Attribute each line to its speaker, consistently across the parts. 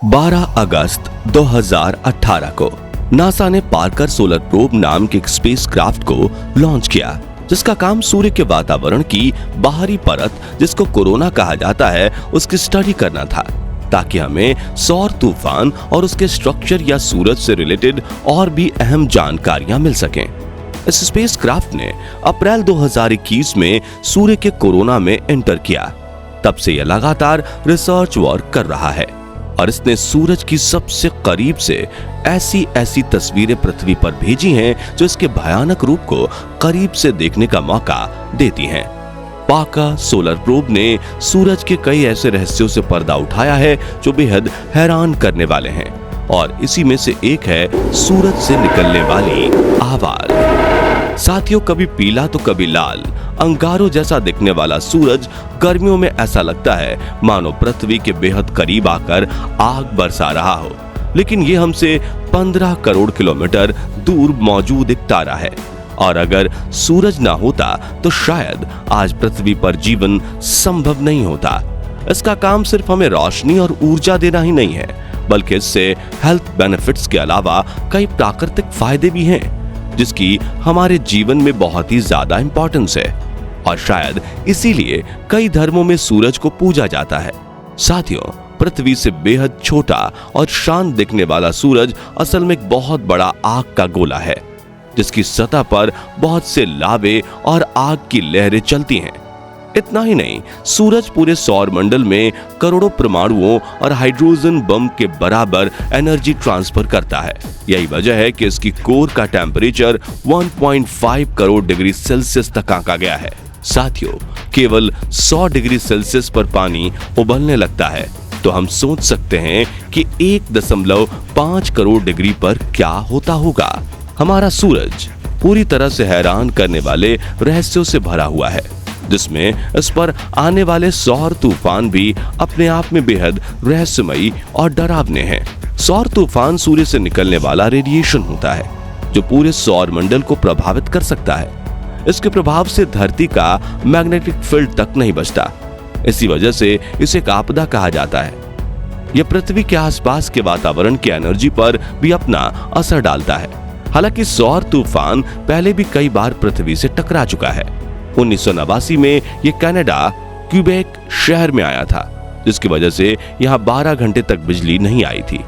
Speaker 1: 12 अगस्त 2018 को नासा ने Parker solar probe नाम के एक स्पेसक्राफ्ट को लॉन्च किया, जिसका काम सूर्य के वातावरण की बाहरी परत, जिसको कोरोना कहा जाता है, उसकी स्टडी करना था, ताकि हमें सौर तूफान और उसके स्ट्रक्चर या सूरज से रिलेटेड और भी अहम जानकारियां मिल सकें। इस स्पेसक्राफ्ट ने अप्रैल 2021 में सूर्य के कोरोना में एंटर किया। तब से यह लगातार रिसर्च वर्क कर रहा है और इसने सूरज की सबसे करीब से ऐसी तस्वीरें पृथ्वी पर भेजी हैं जो इसके भयानक रूप को करीब से देखने का मौका देती हैं। पार्कर सोलर प्रोब ने सूरज के कई ऐसे रहस्यों से पर्दा उठाया है जो बेहद हैरान करने वाले हैं, और इसी में से एक है सूरज से निकलने वाली आवाज। साथियों, कभी पीला तो कभी लाल, अंगारों जैसा दिखने वाला सूरज गर्मियों में ऐसा लगता है मानो पृथ्वी के बेहद करीब आकर आग बरसा रहा हो, लेकिन ये हमसे 15 करोड़ किलोमीटर दूर मौजूद एक तारा है, और अगर सूरज ना होता तो शायद आज पृथ्वी पर जीवन संभव नहीं होता। इसका काम सिर्फ हमें रोशनी और ऊर्जा देना ही नहीं है, बल्कि इससे हेल्थ बेनिफिट्स के अलावा कई प्राकृतिक फायदे भी हैं, जिसकी हमारे जीवन में बहुत ही ज्यादा इंपॉर्टेंस है, और शायद इसीलिए कई धर्मों में सूरज को पूजा जाता है। साथियों, पृथ्वी से बेहद छोटा और शांत दिखने वाला सूरज असल में एक बहुत बड़ा आग का गोला है, जिसकी सतह पर बहुत से लावे और आग की लहरें चलती हैं। इतना ही नहीं, सूरज पूरे सौर मंडल में करोड़ों परमाणुओं और हाइड्रोजन बम के बराबर एनर्जी ट्रांसफर करता है। यही वजह है कि इसकी कोर का टेम्परेचर 1.5 करोड़ डिग्री सेल्सियस तक आंका गया है। साथियों, केवल 100 डिग्री सेल्सियस पर पानी उबलने लगता है, तो हम सोच सकते हैं कि 1.5 करोड़ डिग्री पर क्या होता होगा। हमारा सूरज पूरी तरह से हैरान करने वाले रहस्यों से भरा हुआ है, जिसमें इस पर आने वाले सौर तूफान भी अपने आप में बेहद रहस्यमयी और डरावने हैं। सौर तूफान सूर्य से निकलने वाला रेडिएशन होता है, जो पूरे सौर मंडल को प्रभावित कर सकता है। इसके प्रभाव से धरती का मैग्नेटिक फील्ड तक नहीं बचता। इसी वजह से इसे एक आपदा कहा जाता है। यह पृथ्वी के आसपास के वातावरण की एनर्जी पर भी अपना असर डालता है। हालांकि सौर तूफान पहले भी कई बार पृथ्वी से टकरा चुका है। 1989 में यह कनाडा क्यूबेक शहर में आया था, जिसकी वजह से यहां 12 घंटे तक बिजली नहीं आई थी,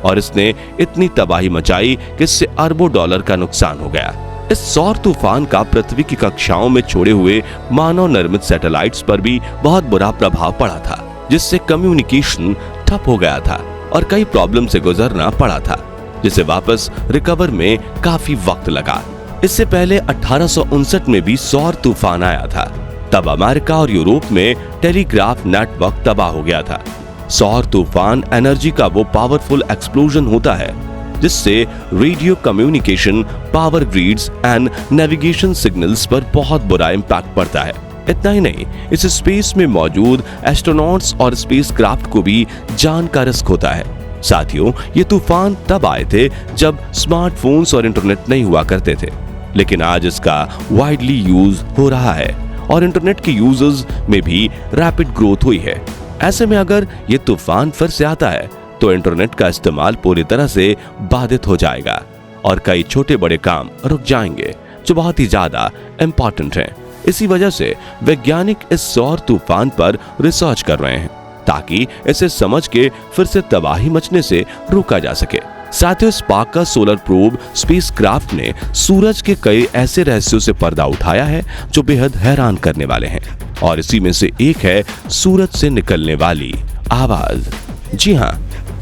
Speaker 1: और इसने इतनी तबाही मचाई कि इससे अरबों डॉलर का नुकसान हो गया। इस सौर तूफान का पृथ्वी की कक्षाओं में छोड़े हुए मानव निर्मित सैटेलाइट्स पर भी बहुत बुरा प्रभाव पड़ा था, जिससे कम्युनिकेशन ठप हो गया था और कई प्रॉब्लम से गुजरना पड़ा था, जिसे वापस रिकवर में काफी वक्त लगा। इससे पहले 1859 में भी सौर तूफान आया था। तब अमेरिका और यूरोप में टेलीग्राफ नेटवर्क तबाह हो गया था। सौर तूफान एनर्जी का वो पावरफुल एक्सप्लोजन होता है जिससे radio communication, power grids and navigation signals पर बहुत बुरा इम्पैक्ट पड़ता है। इतना ही नहीं, इस स्पेस में मौजूद एस्ट्रोनॉट्स और स्पेसक्राफ्ट को भी जान का रिस्क होता है। साथियों, ये तूफान तब आए थे जब स्मार्टफोन्स और इंटरनेट नहीं हुआ करते थे, लेकिन आज इसका वाइडली यूज हो रहा है और इंटरनेट के यूजर्स में भी रैपिड ग्रोथ हुई है। ऐसे में अगर ये तूफान फिर से आता है तो इंटरनेट का इस्तेमाल पूरी तरह से बाधित हो जाएगा और कई छोटे बड़े काम रुक जाएंगे जो बहुत ही ज्यादा इंपॉर्टेंट हैं। इसी वजह से वैज्ञानिक इस सौर तूफान पर रिसर्च कर रहे हैं, ताकि इसे समझ के फिर से तबाही मचने से रोका जा सके। साथियों, पार्कर सोलर प्रोब स्पेसक्राफ्ट ने सूरज के कई ऐसे रहस्यों से पर्दा उठाया है जो बेहद हैरान करने वाले हैं, और इसी में से एक है सूरज से निकलने वाली आवाज। जी हाँ,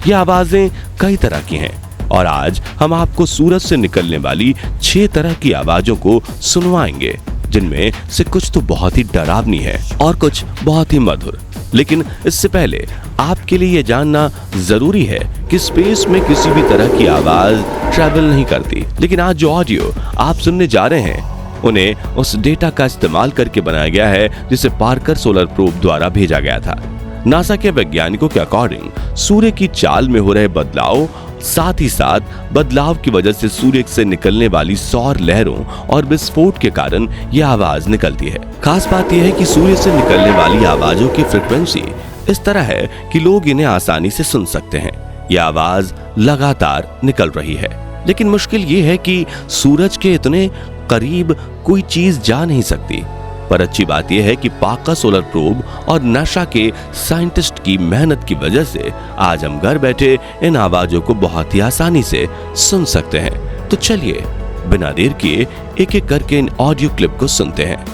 Speaker 1: ये आवाजें कई तरह की हैं, और आज हम आपको सूरज से निकलने वाली 6 तरह की आवाजों को सुनवाएंगे, जिनमें से कुछ तो बहुत ही डरावनी है और कुछ बहुत ही मधुर। लेकिन इससे पहले आपके लिए ये जानना जरूरी है कि स्पेस में किसी भी तरह की आवाज ट्रैवल नहीं करती, लेकिन आज जो ऑडियो आप सुनने जा रहे हैं उन्हें उस डेटा का इस्तेमाल करके बनाया गया है जिसे पार्कर सोलर प्रोब द्वारा भेजा गया था। नासा के वैज्ञानिकों के अकॉर्डिंग सूर्य की चाल में हो रहे बदलाव, साथ ही साथ बदलाव की वजह से सूर्य से निकलने वाली सौर लहरों और विस्फोट के कारण यह आवाज निकलती है। खास बात यह है कि सूर्य से निकलने वाली आवाजों की फ्रीक्वेंसी इस तरह है कि लोग इन्हें आसानी से सुन सकते हैं। यह आवाज लगातार निकल रही है। लेकिन मुश्किल ये है कि सूरज के इतने करीब कोई चीज जा नहीं सकती। पर अच्छी बात यह है कि पाका सोलर प्रोब और नासा के साइंटिस्ट की मेहनत की वजह से आज हम घर बैठे इन आवाजों को बहुत ही आसानी से सुन सकते हैं। तो चलिए बिना देर किए एक एक करके इन ऑडियो क्लिप को सुनते हैं।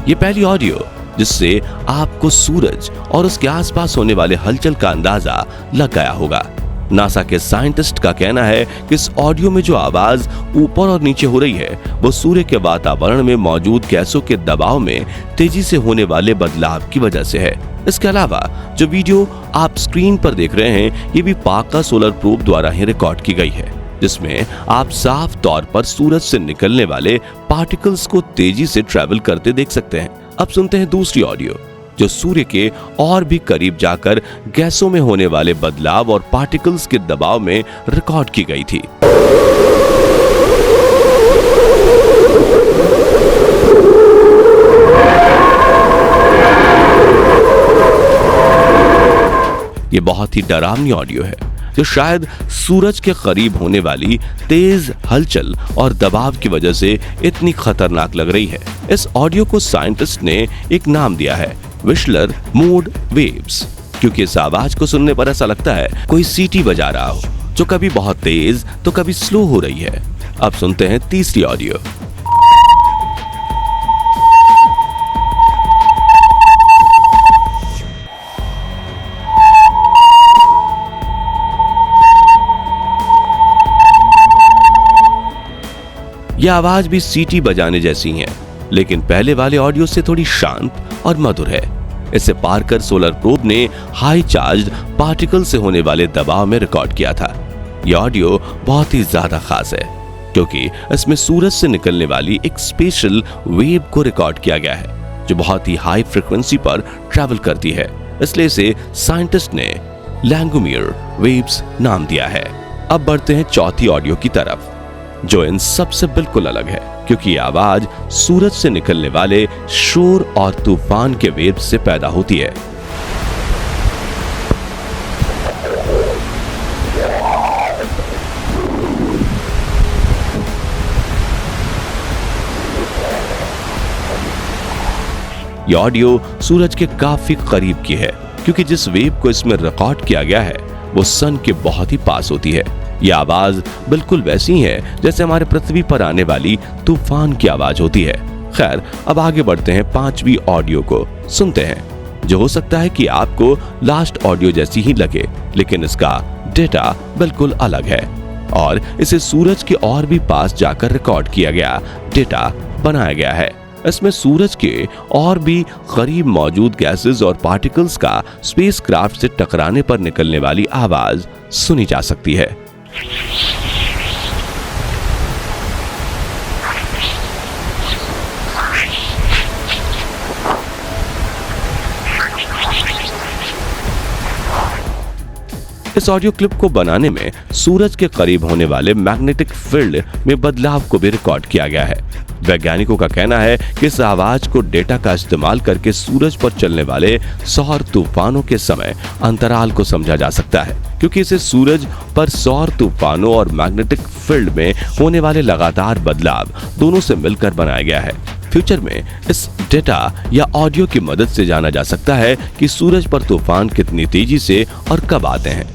Speaker 1: ये पहली ऑडियो जिससे आपको सूरज और उसके आसपास होने वाले हलचल का अंदाजा लग गया होगा। नासा के साइंटिस्ट का कहना है कि इस ऑडियो में जो आवाज ऊपर और नीचे हो रही है वो सूर्य के वातावरण में मौजूद गैसों के दबाव में तेजी से होने वाले बदलाव की वजह से है। इसके अलावा जो वीडियो आप स्क्रीन पर देख रहे हैं ये भी पाका सोलर प्रोब द्वारा ही रिकॉर्ड की गई है, जिसमें आप साफ तौर पर सूरज से निकलने वाले पार्टिकल्स को तेजी से ट्रैवल करते देख सकते हैं। अब सुनते हैं दूसरी ऑडियो जो सूर्य के और भी करीब जाकर गैसों में होने वाले बदलाव और पार्टिकल्स के दबाव में रिकॉर्ड की गई थी। ये बहुत ही डरावनी ऑडियो है जो शायद सूरज के करीब होने वाली तेज हलचल और दबाव की वजह से इतनी खतरनाक लग रही है। इस ऑडियो को साइंटिस्ट ने एक नाम दिया है विशलर मोड वेव्स, क्योंकि इस आवाज को सुनने पर ऐसा लगता है कोई सीटी बजा रहा हो जो कभी बहुत तेज तो कभी स्लो हो रही है। अब सुनते हैं तीसरी ऑडियो। यह आवाज भी सीटी बजाने जैसी है, लेकिन पहले वाले ऑडियो से थोड़ी शांत और मधुर है। इसे पार्कर सोलर प्रोब ने हाई चार्ज्ड पार्टिकल से होने वाले दबाव में रिकॉर्ड किया था। यह ऑडियो बहुत ही ज्यादा खास है क्योंकि इसमें सूरज से निकलने वाली एक स्पेशल वेव को रिकॉर्ड किया गया है जो बहुत ही हाई फ्रीक्वेंसी पर ट्रैवल करती है। इसलिए इसे साइंटिस्ट ने लैंगोमियर वेव्स नाम दिया है। अब बढ़ते हैं चौथी ऑडियो की तरफ जो इन सबसे बिल्कुल अलग है, क्योंकि ये आवाज सूरज से निकलने वाले शोर और तूफान के वेव से पैदा होती है। ये ऑडियो सूरज के काफी करीब की है क्योंकि जिस वेव को इसमें रिकॉर्ड किया गया है वो सन के बहुत ही पास होती है। यह आवाज बिल्कुल वैसी है जैसे हमारे पृथ्वी पर आने वाली तूफान की आवाज होती है। खैर, अब आगे बढ़ते हैं पांचवी ऑडियो को सुनते हैं जो हो सकता है कि आपको लास्ट ऑडियो जैसी ही लगे, लेकिन इसका डेटा बिल्कुल अलग है और इसे सूरज के और भी पास जाकर रिकॉर्ड किया गया डेटा बनाया गया है। इसमें सूरज के और भी करीब मौजूद गैसेस और पार्टिकल्स का स्पेसक्राफ्ट से टकराने पर निकलने वाली आवाज सुनी जा सकती है। इस ऑडियो क्लिप को बनाने में सूरज के करीब होने वाले मैग्नेटिक फील्ड में बदलाव को भी रिकॉर्ड किया गया है। वैज्ञानिकों का कहना है कि इस आवाज को डेटा का इस्तेमाल करके सूरज पर चलने वाले सौर तूफानों के समय अंतराल को समझा जा सकता है, क्योंकि इसे सूरज पर सौर तूफानों और मैग्नेटिक फील्ड में होने वाले लगातार बदलाव दोनों से मिलकर बनाया गया है। फ्यूचर में इस डेटा या ऑडियो की मदद से जाना जा सकता है कि सूरज पर तूफान कितनी तेजी से और कब आते हैं।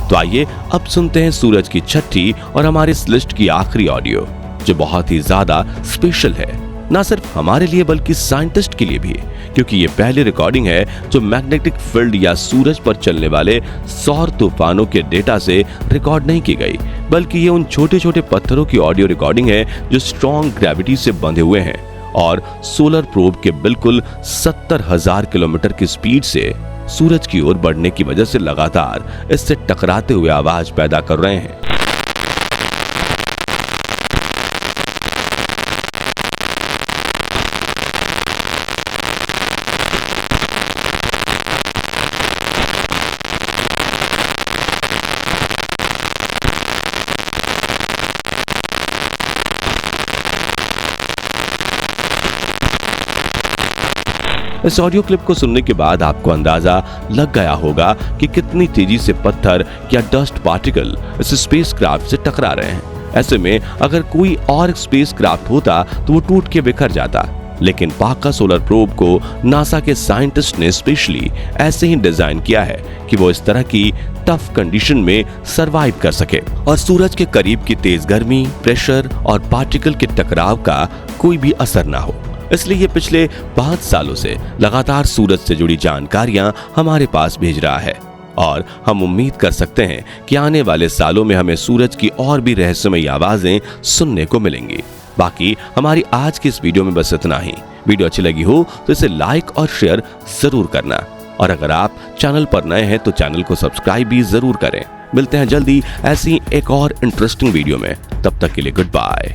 Speaker 1: तो आइए अब सुनते हैं सूरज की छठी और हमारे इस लिस्ट की आखिरी ऑडियो जो बहुत ही ज्यादा स्पेशल है, ना सिर्फ हमारे लिए बल्कि साइंटिस्ट के लिए भी, क्योंकि ये पहली रिकॉर्डिंग है जो मैग्नेटिक फील्ड या सूरज पर चलने वाले सौर तूफानों के डेटा से रिकॉर्ड नहीं की गई, बल्कि ये उन छोटे छोटे पत्थरों की ऑडियो रिकॉर्डिंग है जो स्ट्रॉन्ग ग्रेविटी से बंधे हुए हैं और सोलर प्रोब के बिल्कुल 70,000 किलोमीटर की स्पीड से सूरज की ओर बढ़ने की वजह से लगातार इससे टकराते हुए आवाज पैदा कर रहे हैं। इस ऑडियो क्लिप को सुनने के बाद आपको अंदाजा लग गया होगा कि कितनी तेजी से पत्थर या डस्ट पार्टिकल इस स्पेसक्राफ्ट से टकरा रहे हैं। ऐसे में अगर कोई और स्पेसक्राफ्ट होता तो वो टूट के बिखर जाता, लेकिन पार्कर सोलर प्रोब को नासा के साइंटिस्ट ने स्पेशली ऐसे ही डिजाइन किया है कि वो इस तरह की टफ कंडीशन में सरवाइव कर सके और सूरज के करीब की तेज गर्मी, प्रेशर और पार्टिकल के टकराव का कोई भी असर ना हो। इसलिए ये पिछले 5 सालों से लगातार सूरज से जुड़ी जानकारियां हमारे पास भेज रहा है और हम उम्मीद कर सकते हैं कि आने वाले सालों में हमें सूरज की और भी रहस्यमयी आवाजें सुनने को मिलेंगी। बाकी हमारी आज की इस वीडियो में बस इतना ही। वीडियो अच्छी लगी हो तो इसे लाइक और शेयर जरूर करना, और अगर आप चैनल पर नए हैं तो चैनल को सब्सक्राइब भी जरूर करें। मिलते हैं जल्दी ऐसी एक और इंटरेस्टिंग वीडियो में, तब तक के लिए गुड बाय।